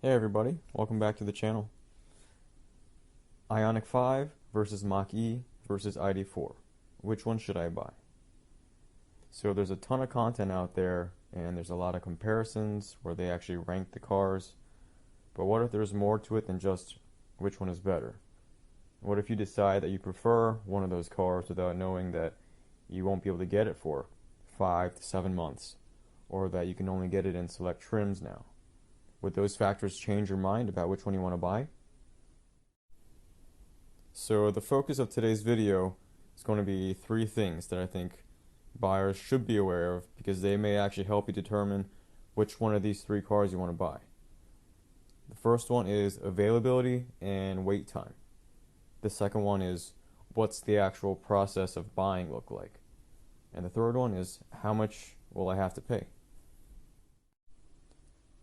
Hey everybody, welcome back to the channel. Ioniq 5 versus Mach E versus ID4. Which one should I buy? So there's a ton of content out there and there's a lot of comparisons where they actually rank the cars. But what if there's more to it than just which one is better? What if you decide that you prefer one of those cars without knowing that you won't be able to get it for 5 to 7 months, or that you can only get it in select trims now? Would those factors change your mind about which one you want to buy? So the focus of today's video is going to be 3 things that I think buyers should be aware of, because they may actually help you determine which one of these 3 cars you want to buy. The first one is availability and wait time. The second one is what's the actual process of buying look like. And the third one is how much will I have to pay?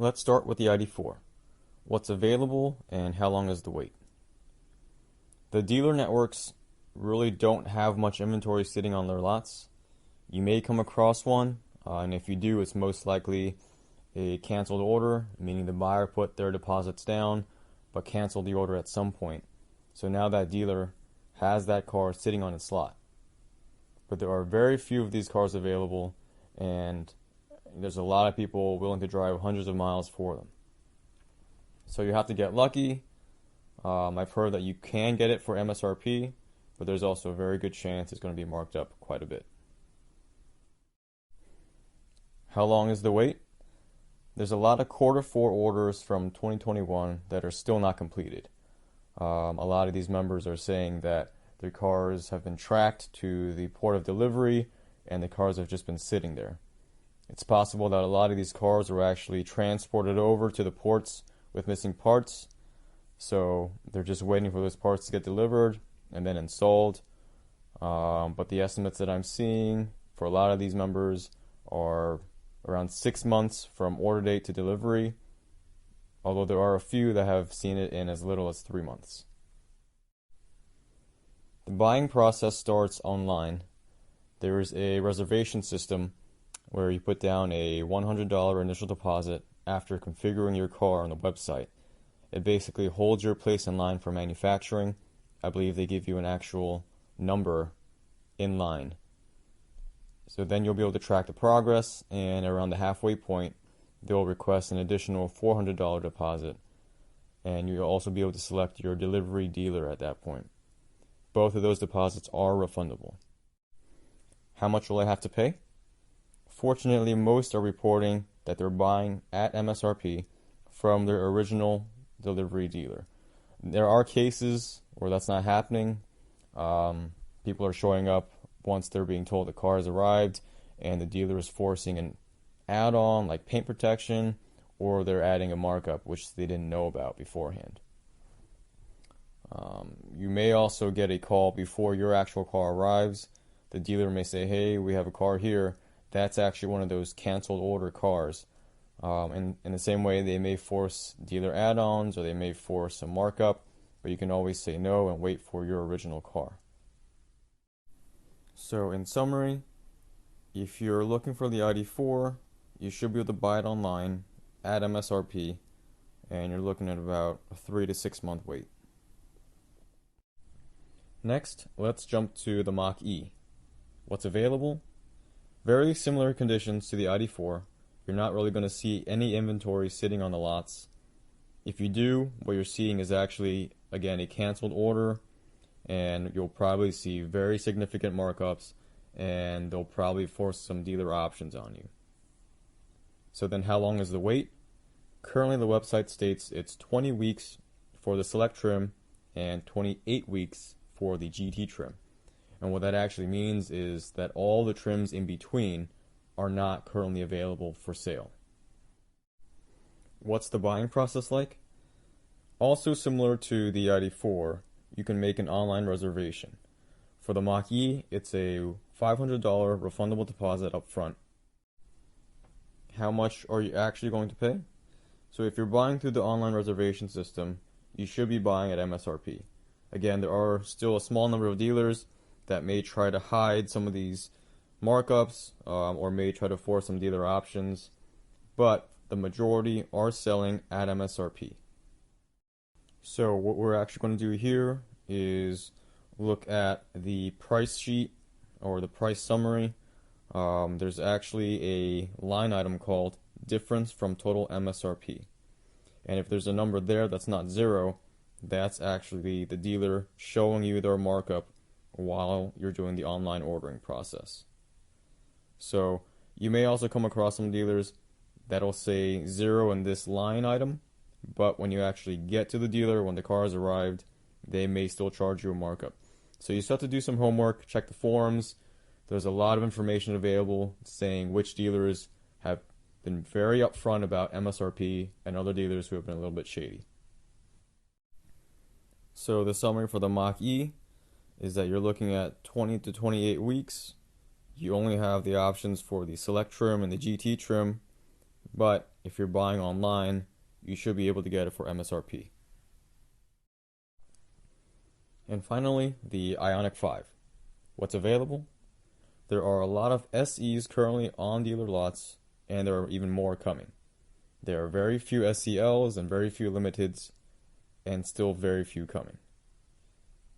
Let's start with the ID4. What's available and how long is the wait? The dealer networks really don't have much inventory sitting on their lots. You may come across one, and if you do, it's most likely a canceled order, meaning the buyer put their deposits down but canceled the order at some point. So now that dealer has that car sitting on its lot. But there are very few of these cars available, and there's a lot of people willing to drive hundreds of miles for them. So you have to get lucky. I've heard that you can get it for MSRP, but there's also a very good chance it's going to be marked up quite a bit. How long is the wait? There's a lot of Q4 orders from 2021 that are still not completed. A lot of these members are saying that their cars have been tracked to the port of delivery and the cars have just been sitting there. It's possible that a lot of these cars were actually transported over to the ports with missing parts, so they're just waiting for those parts to get delivered and then installed. But the estimates that I'm seeing for a lot of these members are around 6 months from order date to delivery, although there are a few that have seen it in as little as 3 months. The buying process starts online. There is a reservation system where you put down a $100 initial deposit after configuring your car on the website. It basically holds your place in line for manufacturing. I believe they give you an actual number in line. So then you'll be able to track the progress, and around the halfway point, they'll request an additional $400 deposit, and you'll also be able to select your delivery dealer at that point. Both of those deposits are refundable. How much will I have to pay? Fortunately, most are reporting that they're buying at MSRP from their original delivery dealer. There are cases where that's not happening. People are showing up once they're being told the car has arrived, and the dealer is forcing an add-on like paint protection, or they're adding a markup which they didn't know about beforehand. You may also get a call before your actual car arrives. The dealer may say, hey, we have a car here. That's actually one of those canceled order cars. In the same way, they may force dealer add-ons or they may force a markup, but you can always say no and wait for your original car. So in summary, if you're looking for the ID4, you should be able to buy it online at MSRP, and you're looking at about a 3 to 6 month wait. Next, let's jump to the Mach E. What's available? Very similar conditions to the ID4. You're not really going to see any inventory sitting on the lots. If you do, what you're seeing is actually, again, a canceled order, and you'll probably see very significant markups, and they'll probably force some dealer options on you. So then how long is the wait? Currently the website states it's 20 weeks for the select trim and 28 weeks for the GT trim. And what that actually means is that all the trims in between are not currently available for sale. What's the buying process like? Also similar to the ID4, you can make an online reservation. For the Mach E, it's a $500 refundable deposit up front. How much are you actually going to pay? So if you're buying through the online reservation system, you should be buying at MSRP. Again, there are still a small number of dealers that may try to hide some of these markups or may try to force some dealer options, but the majority are selling at MSRP. So what we're actually going to do here is look at the price sheet or the price summary. There's actually a line item called difference from total MSRP. And if there's a number there that's not zero, that's actually the dealer showing you their markup while you're doing the online ordering process. So you may also come across some dealers that'll say zero in this line item, but when you actually get to the dealer, when the car has arrived, they may still charge you a markup. So you still have to do some homework, check the forums. There's a lot of information available saying which dealers have been very upfront about MSRP and other dealers who have been a little bit shady. So the summary for the Mach E is that you're looking at 20 to 28 weeks. You only have the options for the Select trim and the GT trim, but if you're buying online, you should be able to get it for MSRP. And finally, the Ioniq 5. What's available? There are a lot of SEs currently on dealer lots, and there are even more coming. There are very few SCLs and very few limiteds, and still very few coming.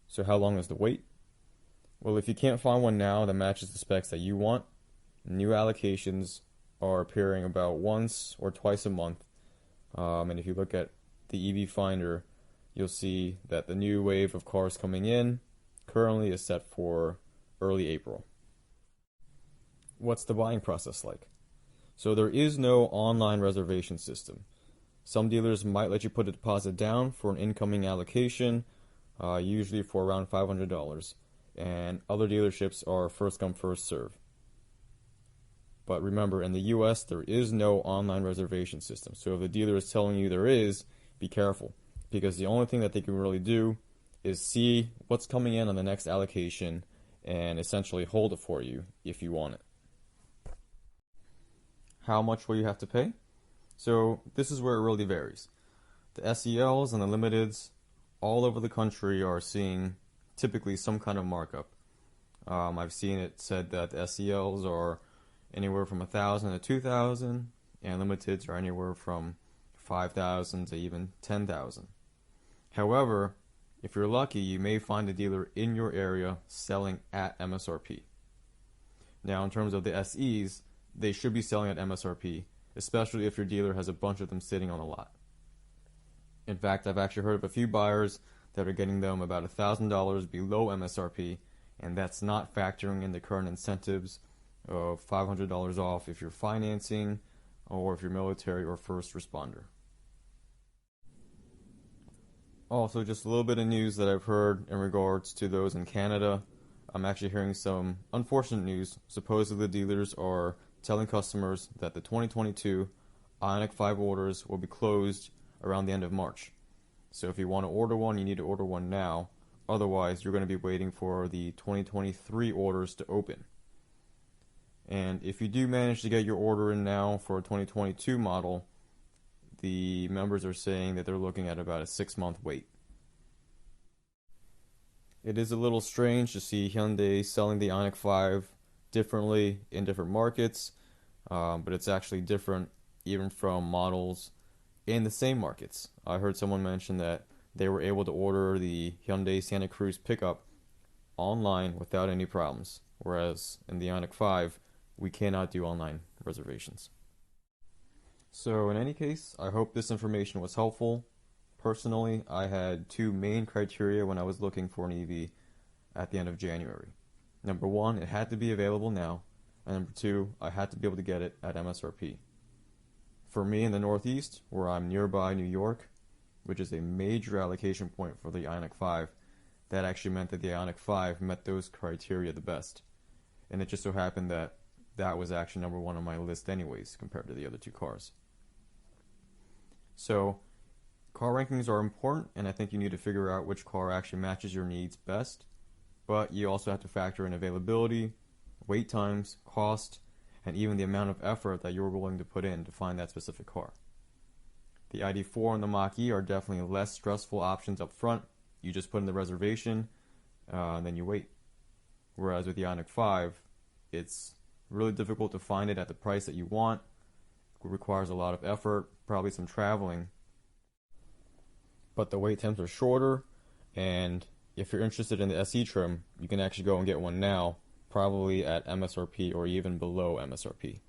So how long is the wait? Well, if you can't find one now that matches the specs that you want, new allocations are appearing about once or twice a month. And if you look at the EV Finder, you'll see that the new wave of cars coming in currently is set for early April. What's the buying process like? So there is no online reservation system. Some dealers might let you put a deposit down for an incoming allocation, usually for around $500, and other dealerships are first come, first serve. But remember, in the US, there is no online reservation system. So if the dealer is telling you there is, be careful, because the only thing that they can really do is see what's coming in on the next allocation and essentially hold it for you if you want it. How much will you have to pay? So this is where it really varies. The SELs and the limiteds all over the country are seeing typically some kind of markup. I've seen it said that the SELs are anywhere from 1,000 to 2,000, and limiteds are anywhere from 5,000 to even 10,000. However, if you're lucky, you may find a dealer in your area selling at MSRP. Now, in terms of the SEs, they should be selling at MSRP, especially if your dealer has a bunch of them sitting on a lot. In fact, I've actually heard of a few buyers that are getting them about $1,000 below MSRP, and that's not factoring in the current incentives of $500 off if you're financing or if you're military or first responder. Also, just a little bit of news that I've heard in regards to those in Canada. I'm actually hearing some unfortunate news. Supposedly the dealers are telling customers that the 2022 Ioniq 5 orders will be closed around the end of March. So if you want to order one, you need to order one now. Otherwise, you're going to be waiting for the 2023 orders to open. And if you do manage to get your order in now for a 2022 model, the members are saying that they're looking at about a 6-month wait. It is a little strange to see Hyundai selling the Ioniq 5 differently in different markets, but it's actually different even from models in the same markets. I heard someone mention that they were able to order the Hyundai Santa Cruz pickup online without any problems, whereas in the Ioniq 5, we cannot do online reservations. So in any case, I hope this information was helpful. Personally, I had two main criteria when I was looking for an EV at the end of January. Number one, it had to be available now, and number two, I had to be able to get it at MSRP. For me in the Northeast, where I'm nearby New York, which is a major allocation point for the Ioniq 5, that actually meant that the Ioniq 5 met those criteria the best. And it just so happened that that was actually number one on my list anyways, compared to the other two cars. So, car rankings are important, and I think you need to figure out which car actually matches your needs best. But you also have to factor in availability, wait times, cost, and even the amount of effort that you're willing to put in to find that specific car. The ID4 and the Mach E are definitely less stressful options up front. You just put in the reservation, and then you wait. Whereas with the Ioniq 5, it's really difficult to find it at the price that you want. requires a lot of effort, probably some traveling. But the wait times are shorter, and if you're interested in the SE trim, you can actually go and get one now, probably at MSRP or even below MSRP.